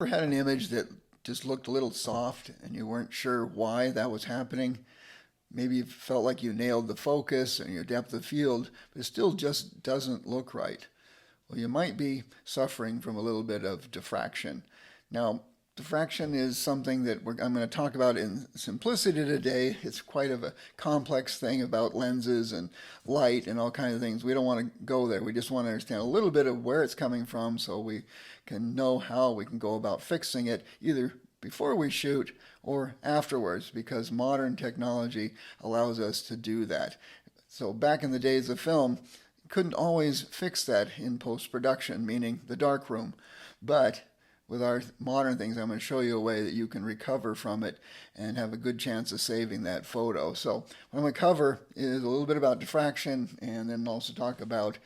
Ever had an image that just looked a little soft and you weren't sure why that was happening? Maybe you felt like you nailed the focus and your depth of field, but it still just doesn't look right. Well, you might be suffering from a little bit of diffraction. Now, diffraction is something that I'm going to talk about in simplicity today. It's quite of a complex thing about lenses and light and all kinds of things. We don't want to go there. We just want to understand a little bit of where it's coming from so we can know how we can go about fixing it either before we shoot or afterwards, because modern technology allows us to do that. So back in the days of film, couldn't always fix that in post-production, meaning the darkroom. But with our modern things, I'm going to show you a way that you can recover from it and have a good chance of saving that photo. So what I'm going to cover is a little bit about diffraction and then also talk about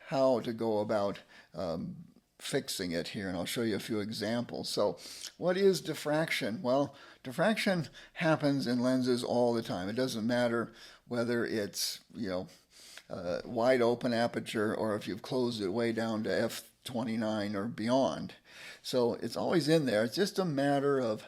how to go about fixing it here, and I'll show you a few examples. So what is diffraction? Well, diffraction happens in lenses all the time. It doesn't matter whether it's, wide open aperture or if you've closed it way down to f/29 or beyond. So it's always in there. It's just a matter of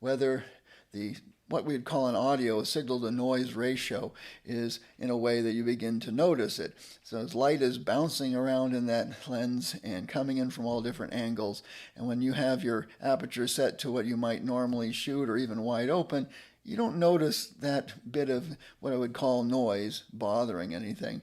whether the what we'd call an audio signal to noise ratio is in a way that you begin to notice it. So as light is bouncing around in that lens and coming in from all different angles, and when you have your aperture set to what you might normally shoot or even wide open, you don't notice that bit of what I would call noise bothering anything.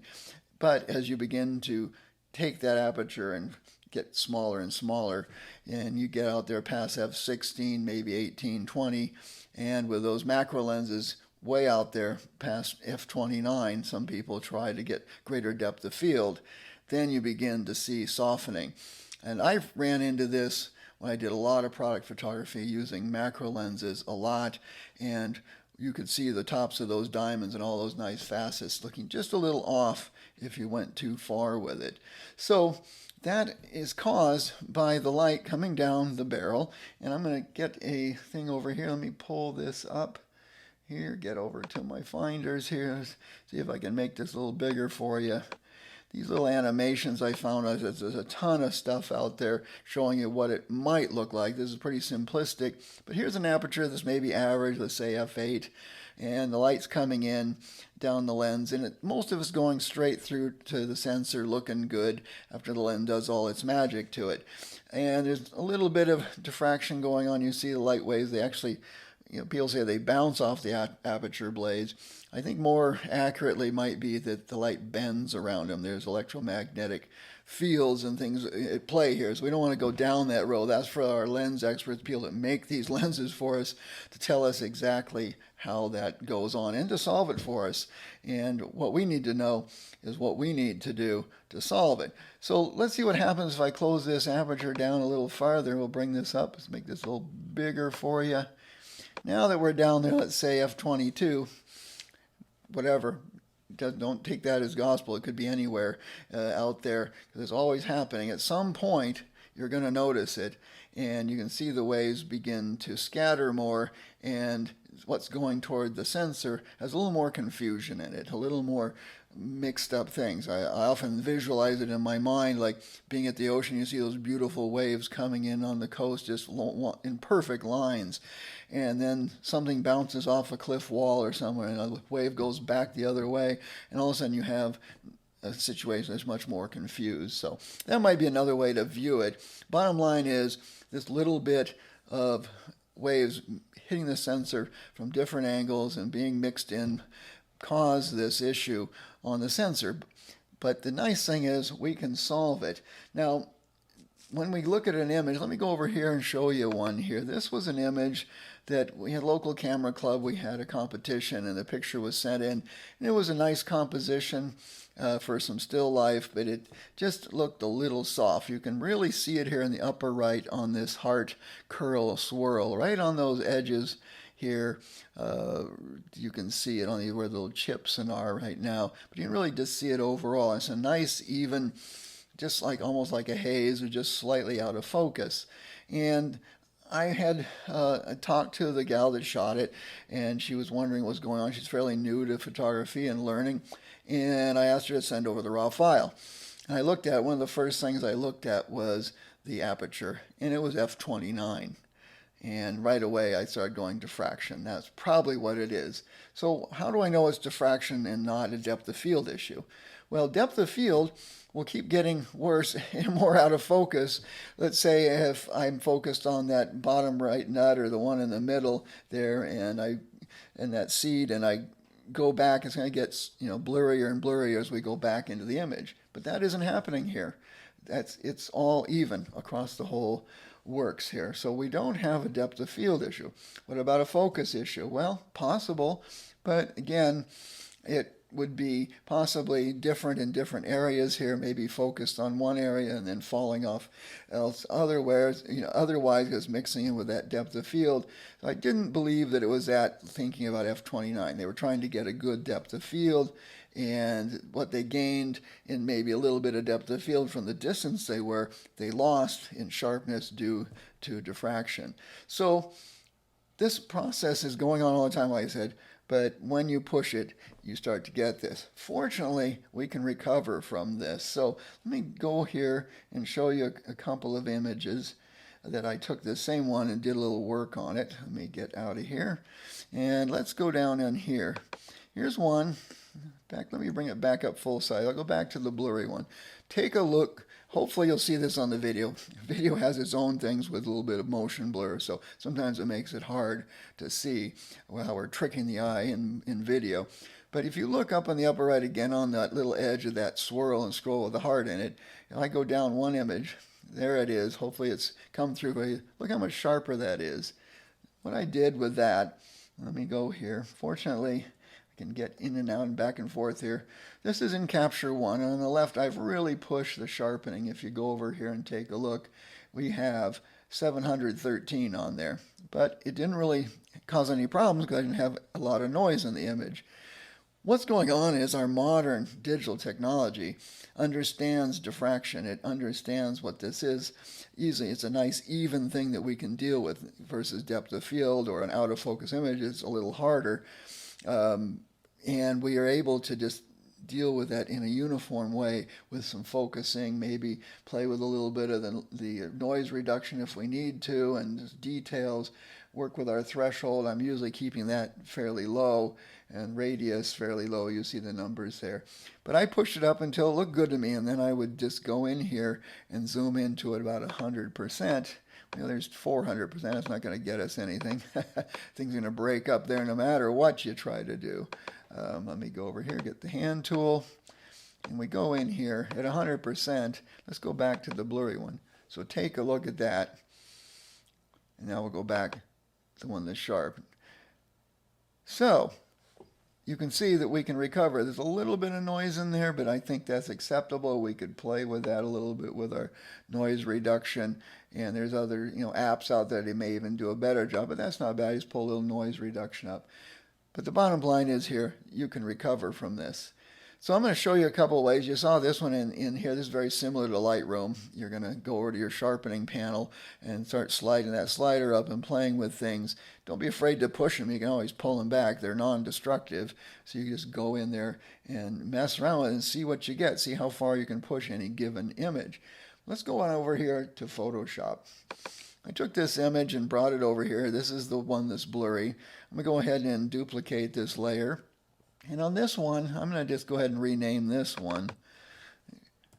But as you begin to take that aperture and get smaller and smaller, and you get out there past f/16, maybe 18, 20, and with those macro lenses way out there past f/29, some people try to get greater depth of field, then you begin to see softening. And I ran into this when I did a lot of product photography using macro lenses a lot, and you could see the tops of those diamonds and all those nice facets looking just a little off if you went too far with it. So that is caused by the light coming down the barrel. And I'm going to get a thing over here. Let me pull this up here, get over to my finders here, see if I can make this a little bigger for you. These little animations I found, there's a ton of stuff out there showing you what it might look like. This is pretty simplistic, but here's an aperture that's maybe average, let's say f/8, and the light's coming in down the lens, and most of it's going straight through to the sensor looking good after the lens does all its magic to it. And there's a little bit of diffraction going on. You see the light waves, they actually, people say they bounce off the aperture blades. I think more accurately might be that the light bends around them. There's electromagnetic fields and things at play here. So we don't want to go down that road. That's for our lens experts, people that make these lenses for us, to tell us exactly how that goes on and to solve it for us. And what we need to know is what we need to do to solve it. So let's see what happens if I close this aperture down a little farther. We'll bring this up. Let's make this a little bigger for you. Now that we're down there, let's say f/22, whatever, don't take that as gospel. It could be anywhere out there, because it's always happening. At some point, you're going to notice it, and you can see the waves begin to scatter more, and what's going toward the sensor has a little more confusion in it, a little more mixed up things. I often visualize it in my mind like being at the ocean. You see those beautiful waves coming in on the coast just in perfect lines, and then something bounces off a cliff wall or somewhere and a wave goes back the other way, and all of a sudden you have a situation that's much more confused. So that might be another way to view it. Bottom line is this little bit of waves hitting the sensor from different angles and being mixed in cause this issue on the sensor. But the nice thing is we can solve it. Now, when we look at an image, let me go over here and show you one here. This was an image that we had local camera club. We had a competition and the picture was sent in. And it was a nice composition for some still life, but it just looked a little soft. You can really see it here in the upper right on this heart curl swirl, right on those edges here. You can see it on where the little chips are right now, but you can really just see it overall. It's a nice even, just like almost like a haze, or just slightly out of focus. And I had talked to the gal that shot it, and she was wondering what was going on. She's fairly new to photography and learning, and I asked her to send over the raw file. And I looked at it. One of the first things I looked at was the aperture, and it was f/29. And right away I started going diffraction. That's probably what it is. So how do I know it's diffraction and not a depth of field issue? Well, depth of field will keep getting worse and more out of focus. Let's say if I'm focused on that bottom right nut or the one in the middle there, and that seed, and I go back, it's going to get blurrier and blurrier as we go back into the image. But that isn't happening here. It's all even across the whole works here. So we don't have a depth of field issue. What about a focus issue? Well, possible, but again, it would be possibly different in different areas here, maybe focused on one area and then falling off else otherwise, it's mixing in with that depth of field. So I didn't believe that it was that thinking about f/29. They were trying to get a good depth of field, and what they gained in maybe a little bit of depth of field from the distance they lost in sharpness due to diffraction. So this process is going on all the time, like I said, but when you push it, you start to get this. Fortunately, we can recover from this. So let me go here and show you a couple of images that I took the same one and did a little work on it. Let me get out of here, and let's go down in here. Here's one. Let me bring it back up full size. I'll go back to the blurry one. Take a look. Hopefully you'll see this on the video. Video has its own things with a little bit of motion blur, so sometimes it makes it hard to see how we're tricking the eye in video. But if you look up on the upper right again on that little edge of that swirl and scroll with the heart in it, and I go down one image, there it is. Hopefully it's come through. Look how much sharper that is. What I did with that, let me go here. Fortunately, I can get in and out and back and forth here. This is in capture 1. On the left, I've really pushed the sharpening. If you go over here and take a look, we have 713 on there. But it didn't really cause any problems because I didn't have a lot of noise in the image. What's going on is our modern digital technology understands diffraction. It understands what this is easily. It's a nice even thing that we can deal with versus depth of field or an out of focus image. It's a little harder. And we are able to just deal with that in a uniform way with some focusing, maybe play with a little bit of the noise reduction if we need to, and just details, work with our threshold. I'm usually keeping that fairly low and radius fairly low. You see the numbers there. But I pushed it up until it looked good to me, and then I would just go in here and zoom into it about 100%. There's 400%. It's not going to get us anything. Things are going to break up there no matter what you try to do. Let me go over here, get the hand tool, and we go in here at 100%. Let's go back to the blurry one. So take a look at that. And now we'll go back to the one that's sharp. So you can see that we can recover. There's a little bit of noise in there, but I think that's acceptable. We could play with that a little bit with our noise reduction. And there's other apps out there that may even do a better job, but that's not bad. Just pull a little noise reduction up. But the bottom line is here, you can recover from this. So I'm going to show you a couple of ways. You saw this one in here. This is very similar to Lightroom. You're going to go over to your sharpening panel and start sliding that slider up and playing with things. Don't be afraid to push them. You can always pull them back. They're non-destructive. So you just go in there and mess around with it and see what you get. See how far you can push any given image. Let's go on over here to Photoshop. I took this image and brought it over here. This is the one that's blurry. I'm going to go ahead and duplicate this layer. And on this one, I'm going to just go ahead and rename this one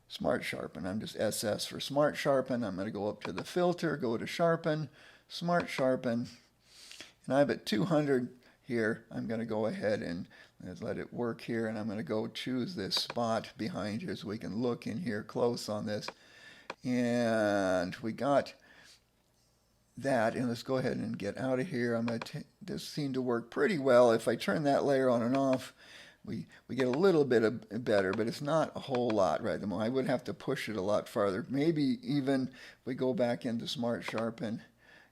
Smart Sharpen. I'm just SS for Smart Sharpen. I'm going to go up to the filter, go to Sharpen, Smart Sharpen. And I'm at 200 here. I'm going to go ahead and let it work here. And I'm going to go choose this spot behind here so we can look in here close on this. And we got that, and let's go ahead and get out of here. This seemed to work pretty well. If I turn that layer on and off, we get a little bit of better, but it's not a whole lot right at the moment. I would have to push it a lot farther. Maybe even if we go back into Smart Sharpen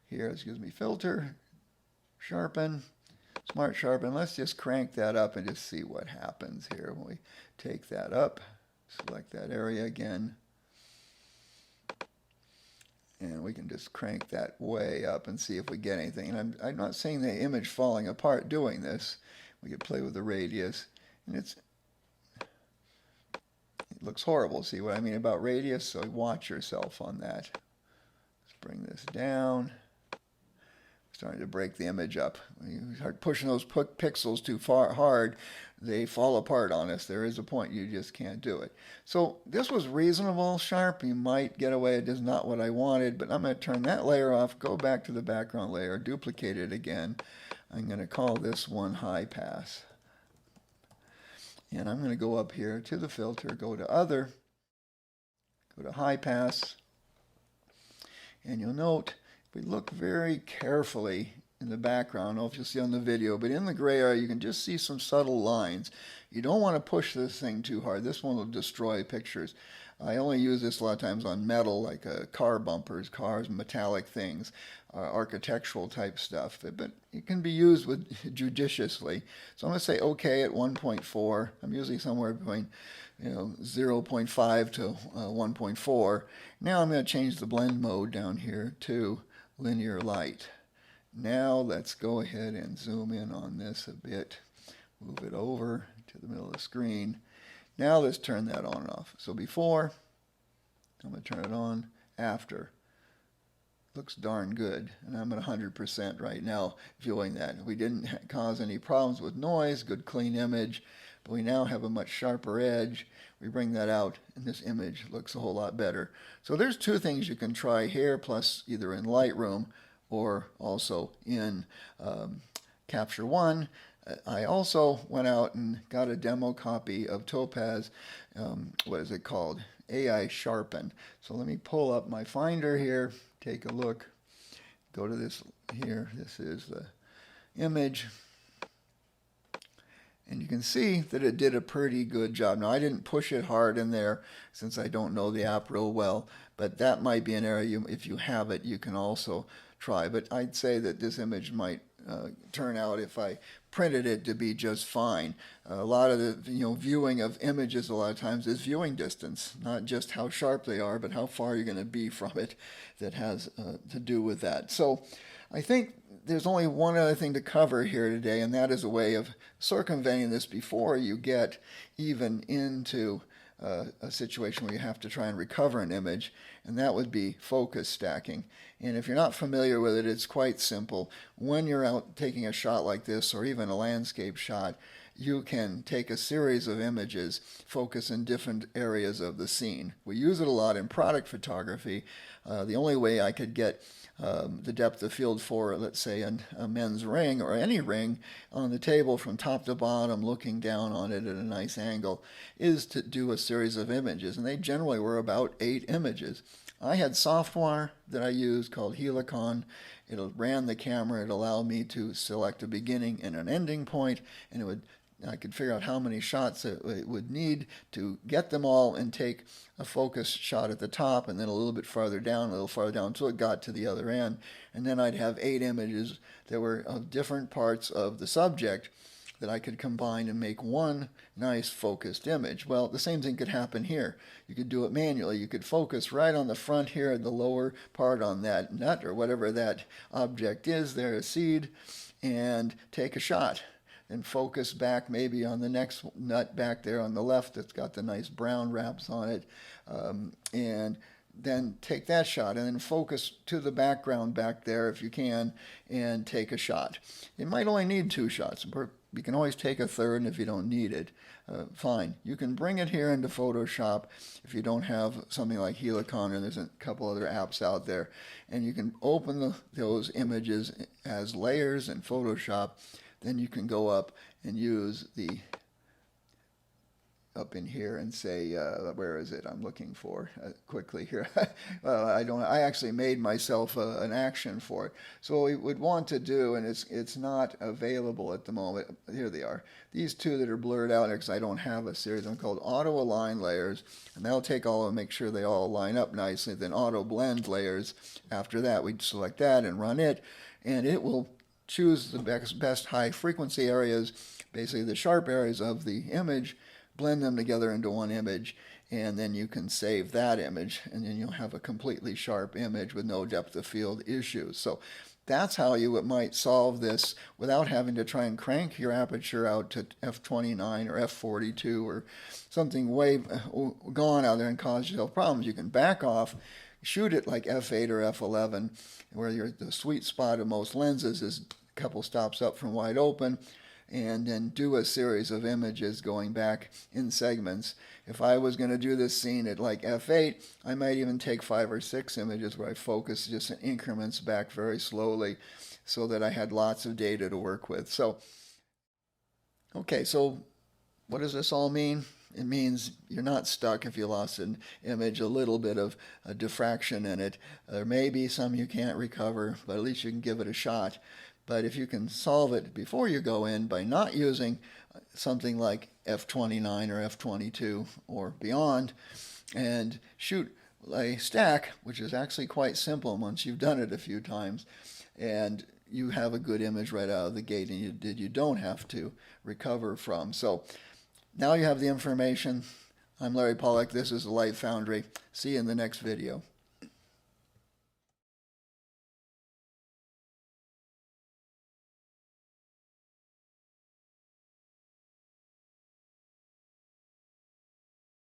here, excuse me, Filter, Sharpen, Smart Sharpen. Let's just crank that up and just see what happens here when we take that up. Select that area again. And we can just crank that way up and see if we get anything. And I'm not seeing the image falling apart doing this. We could play with the radius. And it looks horrible. See what I mean about radius? So watch yourself on that. this down. Starting to break the image up. When you start pushing those pixels too hard, they fall apart on us. There is a point you just can't do it. So this was reasonable sharp. You might get away. It is not what I wanted, but I'm going to turn that layer off, go back to the background layer, duplicate it again. I'm going to call this one high pass. And I'm going to go up here to the filter, go to other, go to high pass, and you'll note we look very carefully in the background. I don't know if you'll see on the video, but in the gray area you can just see some subtle lines. You don't want to push this thing too hard. This one will destroy pictures. I only use this a lot of times on metal, like car bumpers, cars, metallic things, architectural type stuff. But it can be used judiciously. So I'm going to say OK at 1.4. I'm usually somewhere between 0.5 to 1.4. Now I'm going to change the blend mode down here to linear light. Now let's go ahead and zoom in on this a bit. Move it over to the middle of the screen. Now let's turn that on and off. So before, I'm going to turn it on. After. Looks darn good. And I'm at 100% right now viewing that. We didn't cause any problems with noise. Good clean image. But we now have a much sharper edge. We bring that out and this image looks a whole lot better. So there's two things you can try here, plus either in Lightroom or also in Capture One. I also went out and got a demo copy of Topaz, what is it called? AI Sharpen. So let me pull up my Finder here, take a look, go to this here. This is the image. And you can see that it did a pretty good job. Now, I didn't push it hard in there since I don't know the app real well, but that might be an area, if you have it, you can also try. But I'd say that this image might turn out, if I printed it, to be just fine. A lot of the viewing of images a lot of times is viewing distance, not just how sharp they are, but how far you're going to be from it that has to do with that. So I think there's only one other thing to cover here today, and that is a way of circumventing this before you get even into a situation where you have to try and recover an image, and that would be focus stacking. And if you're not familiar with it, it's quite simple. When you're out taking a shot like this, or even a landscape shot, you can take a series of images, focus in different areas of the scene. We use it a lot in product photography. The only way I could get the depth of field for, let's say, a men's ring or any ring on the table from top to bottom, looking down on it at a nice angle, is to do a series of images. And they generally were about 8 images. I had software that I used called Helicon. It ran the camera. It allowed me to select a beginning and an ending point, and I could figure out how many shots it would need to get them all and take a focus shot at the top and then a little bit farther down, until it got to the other end. And then I'd have 8 images that were of different parts of the subject that I could combine and make one nice focused image. Well, the same thing could happen here. You could do it manually. You could focus right on the front here, the lower part on that nut or whatever that object is there, a seed, and take a shot. And focus back maybe on the next nut back there on the left that's got the nice brown wraps on it, and then take that shot and then focus to the background back there if you can and take a shot. You might only need 2 shots. You can always take a third, and if you don't need it, fine. You can bring it here into Photoshop if you don't have something like Helicon, or there's a couple other apps out there, and you can open those images as layers in Photoshop. Then you can go up and use up in here and say, where is it? I'm looking for quickly here. I actually made myself an action for it. So what we would want to do, and it's not available at the moment. Here they are. These 2 that are blurred out because I don't have a series. I'm called auto align layers, and that'll take all and make sure they all line up nicely. Then auto blend layers. After that, we'd select that and run it, and it will choose the best high frequency areas, basically the sharp areas of the image, blend them together into one image, and then you can save that image, and then you'll have a completely sharp image with no depth of field issues. So that's how you might solve this without having to try and crank your aperture out to f29 or f42 or something way gone out there and cause yourself problems. You can back off, shoot it like f8 or f11, where the sweet spot of most lenses is a couple stops up from wide open, and then do a series of images going back in segments. If I was going to do this scene at like f8, I might even take 5 or 6 images where I focus just in increments back very slowly so that I had lots of data to work with. So, okay, so what does this all mean? It means you're not stuck if you lost an image, a little bit of a diffraction in it. There may be some you can't recover, but at least you can give it a shot. But if you can solve it before you go in by not using something like f29 or f22 or beyond, and shoot a stack, which is actually quite simple once you've done it a few times, and you have a good image right out of the gate, and you don't have to recover from. So now you have the information. I'm Larry Pollack. This is the Light Foundry. See you in the next video.